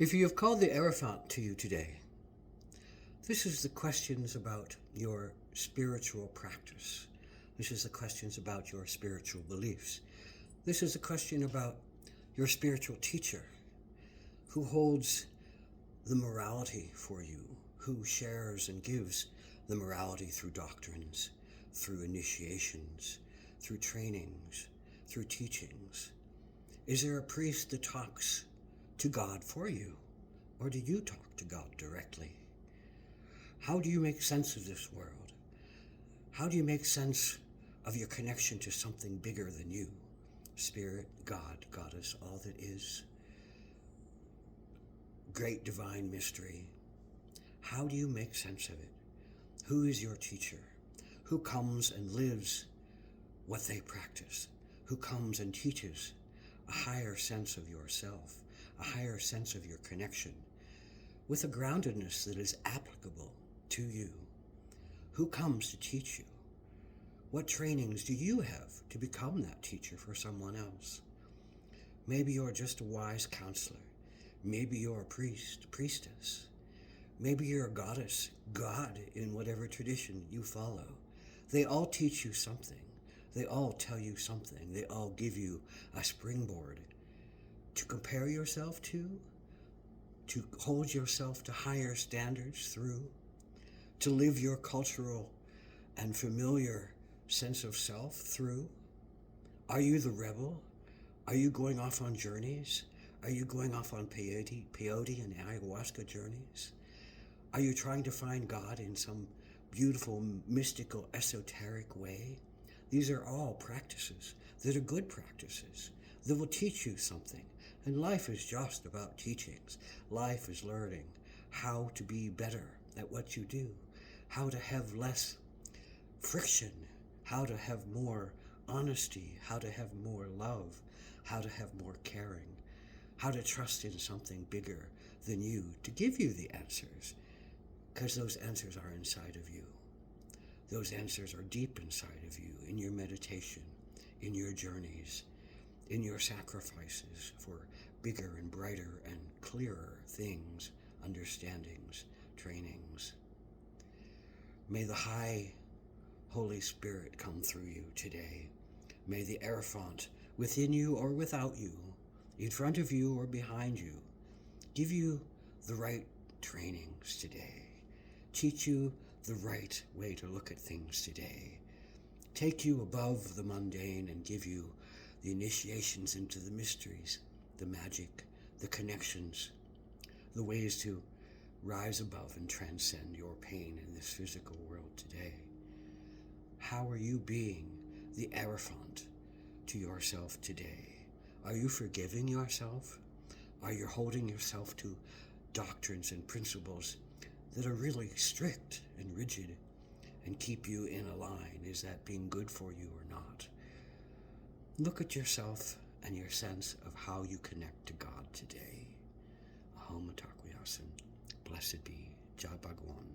If you have called the Hierophant to you today, this is the questions about your spiritual practice. This is the questions about your spiritual beliefs. This is a question about your spiritual teacher who holds the morality for you, who shares and gives the morality through doctrines, through initiations, through trainings, through teachings. Is there a priest that talks to God for you, or do you talk to God directly? How do you make sense of this world? How do you make sense of your connection to something bigger than you? Spirit, God, Goddess, all that is. Great divine mystery. How do you make sense of it? Who is your teacher? Who comes and lives what they practice? Who comes and teaches a higher sense of yourself, a higher sense of your connection, with a groundedness that is applicable to you? Who comes to teach you? What trainings do you have to become that teacher for someone else? Maybe you're just a wise counselor. Maybe you're a priest, priestess. Maybe you're a goddess, God, in whatever tradition you follow. They all teach you something. They all tell you something. They all give you a springboard to compare yourself to hold yourself to higher standards through, to live your cultural and familiar sense of self through. Are you the rebel? Are you going off on journeys? Are you going off on peyote and ayahuasca journeys? Are you trying to find God in some beautiful, mystical, esoteric way? These are all practices that are good practices that will teach you something. And life is just about teachings. Life is learning how to be better at what you do, how to have less friction, how to have more honesty, how to have more love, how to have more caring, how to trust in something bigger than you to give you the answers, because those answers are inside of you. Those answers are deep inside of you, in your meditation, in your journeys, in your sacrifices for bigger and brighter and clearer things, understandings, trainings. May the high Holy Spirit come through you today. May the Hierophant, within you or without you, in front of you or behind you, give you the right trainings today. Teach you the right way to look at things today. Take you above the mundane and give you the initiations into the mysteries, the magic, the connections, the ways to rise above and transcend your pain in this physical world today. How are you being the Hierophant to yourself today? Are you forgiving yourself? Are you holding yourself to doctrines and principles that are really strict and rigid and keep you in a line? Is that being good for you or not? Look at yourself and your sense of how you connect to God today. Ahom Atakwayasan. Blessed be. Jai Bhagwan.